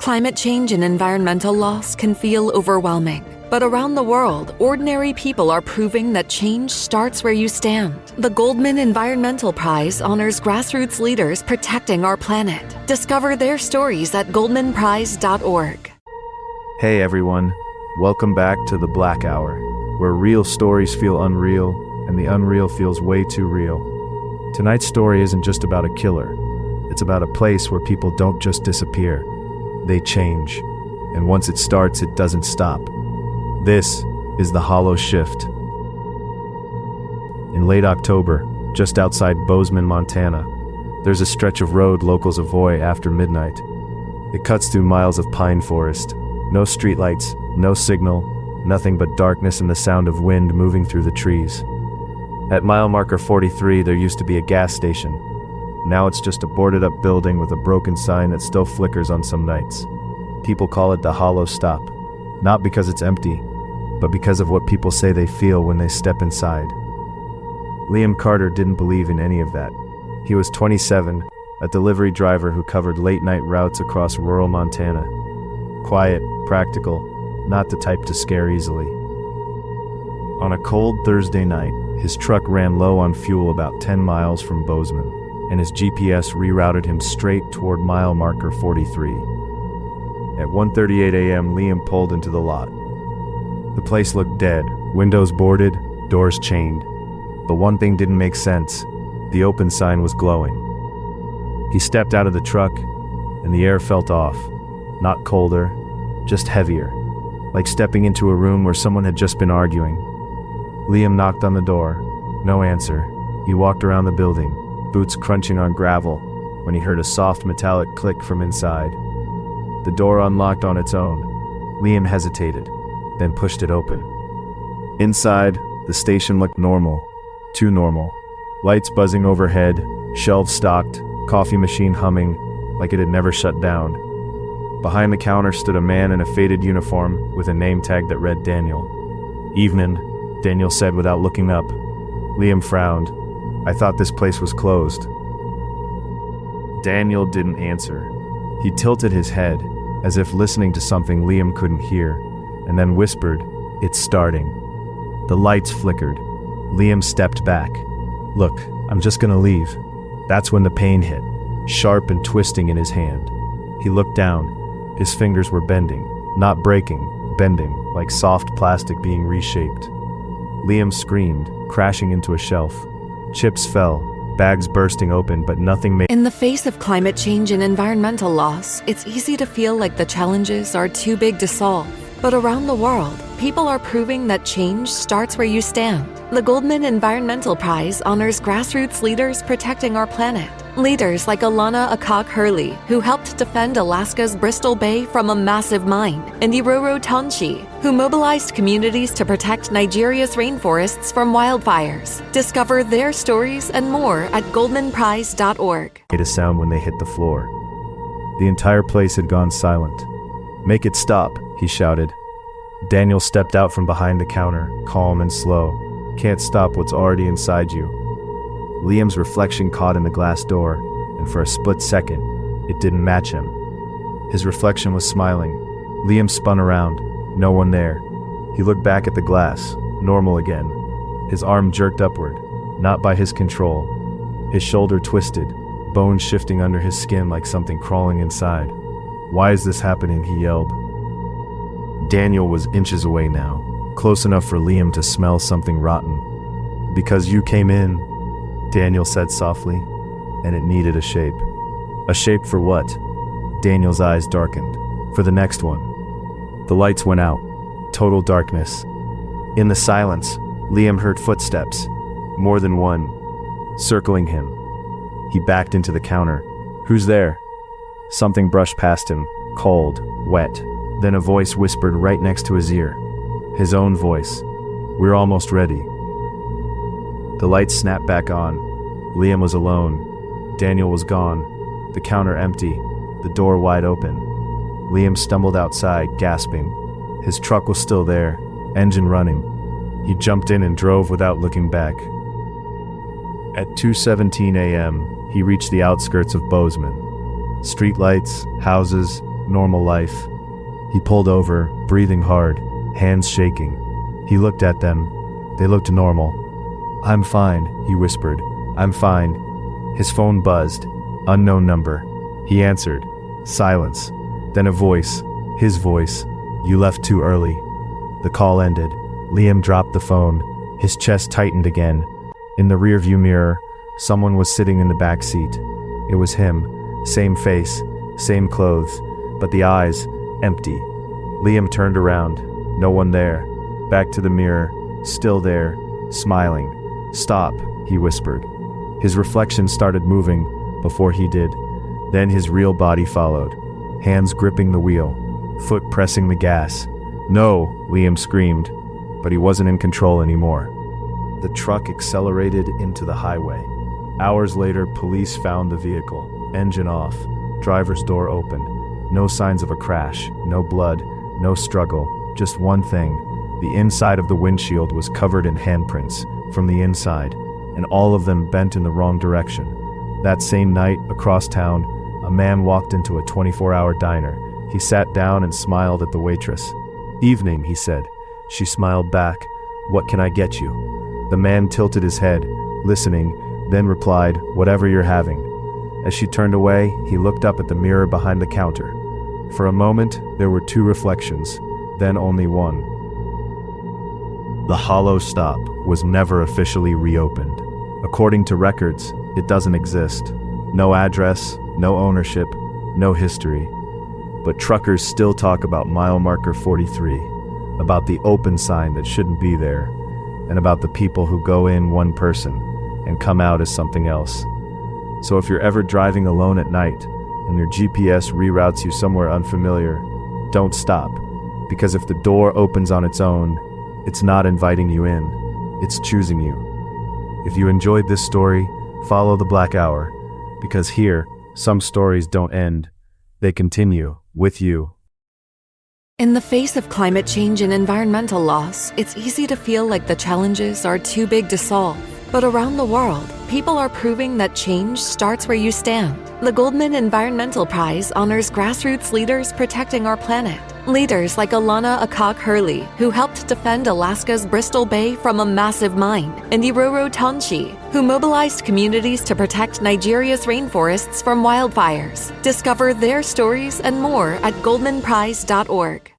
Climate change and environmental loss can feel overwhelming. But around the world, ordinary people are proving that change starts where you stand. The Goldman Environmental Prize honors grassroots leaders protecting our planet. Discover their stories at goldmanprize.org. Hey everyone, welcome back to the Black Hour, where real stories feel unreal and the unreal feels way too real. Tonight's story isn't just about a killer. It's about a place where people don't just disappear. They change. And once it starts, it doesn't stop. This is the Hollow Shift. In late October, just outside Bozeman, Montana, there's a stretch of road locals avoid after midnight. It cuts through miles of pine forest. No streetlights, no signal, nothing but darkness and the sound of wind moving through the trees. At mile marker 43, there used to be a gas station. Now it's just a boarded-up building with a broken sign that still flickers on some nights. People call it the Hollow Stop, not because it's empty, but because of what people say they feel when they step inside. Liam Carter didn't believe in any of that. He was 27, a delivery driver who covered late-night routes across rural Montana. Quiet, practical, not the type to scare easily. On a cold Thursday night, his truck ran low on fuel about 10 miles from Bozeman, and his GPS rerouted him straight toward mile marker 43. At 1:38 a.m., Liam pulled into the lot. The place looked dead, windows boarded, doors chained. But one thing didn't make sense. The open sign was glowing. He stepped out of the truck, and the air felt off. Not colder, just heavier, like stepping into a room where someone had just been arguing. Liam knocked on the door. No answer. He walked around the building, boots crunching on gravel, when he heard a soft metallic click from inside. The door unlocked on its own. Liam hesitated, then pushed it open. Inside, the station looked normal. Too normal. Lights buzzing overhead, shelves stocked, coffee machine humming, like it had never shut down. Behind the counter stood a man in a faded uniform with a name tag that read Daniel. "Evening," Daniel said without looking up. Liam frowned. "I thought this place was closed." Daniel didn't answer. He tilted his head, as if listening to something Liam couldn't hear, and then whispered, "It's starting." The lights flickered. Liam stepped back. "Look, I'm just gonna leave." That's when the pain hit, sharp and twisting in his hand. He looked down. His fingers were bending, not breaking, bending, like soft plastic being reshaped. Liam screamed, crashing into a shelf. Chips fell, bags bursting open, but nothing made. In the face of climate change and environmental loss, it's easy to feel like the challenges are too big to solve. But around the world, people are proving that change starts where you stand. The Goldman Environmental Prize honors grassroots leaders protecting our planet. Leaders like Alana Akok-Hurley, who helped defend Alaska's Bristol Bay from a massive mine, and Iroro Tonchi, who mobilized communities to protect Nigeria's rainforests from wildfires. Discover their stories and more at goldmanprize.org. Made a sound when they hit the floor. The entire place had gone silent. "Make it stop," he shouted. Daniel stepped out from behind the counter, calm and slow. "Can't stop what's already inside you." Liam's reflection caught in the glass door, and for a split second, it didn't match him. His reflection was smiling. Liam spun around. No one there. He looked back at the glass, normal again. His arm jerked upward, not by his control. His shoulder twisted, bones shifting under his skin like something crawling inside. "Why is this happening?" he yelled. Daniel was inches away now, close enough for Liam to smell something rotten. "Because you came in," Daniel said softly, "and it needed a shape." "A shape for what?" Daniel's eyes darkened. "For the next one." The lights went out. Total darkness. In the silence, Liam heard footsteps. More than one. Circling him. He backed into the counter. "Who's there?" Something brushed past him, cold, wet. Then a voice whispered right next to his ear. His own voice. "We're almost ready." The lights snapped back on. Liam was alone. Daniel was gone. The counter empty. The door wide open. Liam stumbled outside, gasping. His truck was still there, engine running. He jumped in and drove without looking back. At 2:17 a.m., he reached the outskirts of Bozeman. Streetlights, houses, normal life. He pulled over, breathing hard, hands shaking. He looked at them. They looked normal. "I'm fine," he whispered. "I'm fine." His phone buzzed. Unknown number. He answered. Silence. Then a voice. His voice. "You left too early." The call ended. Liam dropped the phone. His chest tightened again. In the rearview mirror, someone was sitting in the back seat. It was him. Same face, same clothes, but the eyes, empty. Liam turned around. No one there. Back to the mirror. Still there. Smiling. "Stop," he whispered. His reflection started moving before he did. Then his real body followed. Hands gripping the wheel. Foot pressing the gas. "No," Liam screamed. But he wasn't in control anymore. The truck accelerated into the highway. Hours later, police found the vehicle. Engine off. Driver's door open. No signs of a crash. No blood. No struggle. Just one thing. The inside of the windshield was covered in handprints from the inside, and all of them bent in the wrong direction. That same night, across town, a man walked into a 24-hour diner. He sat down and smiled at the waitress. "Evening," he said. She smiled back. "What can I get you?" The man tilted his head, listening, then replied, "Whatever you're having." As she turned away, he looked up at the mirror behind the counter. For a moment, there were two reflections, then only one. The hollow stop was never officially reopened. According to records, it doesn't exist. No address, no ownership, no history. But truckers still talk about mile marker 43, about the open sign that shouldn't be there, and about the people who go in one person and come out as something else. So if you're ever driving alone at night and your GPS reroutes you somewhere unfamiliar, don't stop, because if the door opens on its own, it's not inviting you in, it's choosing you. If you enjoyed this story, follow the Black Hour, because here, some stories don't end, they continue with you. In the face of climate change and environmental loss, it's easy to feel like the challenges are too big to solve. But around the world, people are proving that change starts where you stand. The Goldman Environmental Prize honors grassroots leaders protecting our planet. Leaders like Alana Akok-Hurley, who helped defend Alaska's Bristol Bay from a massive mine, and Iroro Tonchi, who mobilized communities to protect Nigeria's rainforests from wildfires. Discover their stories and more at goldmanprize.org.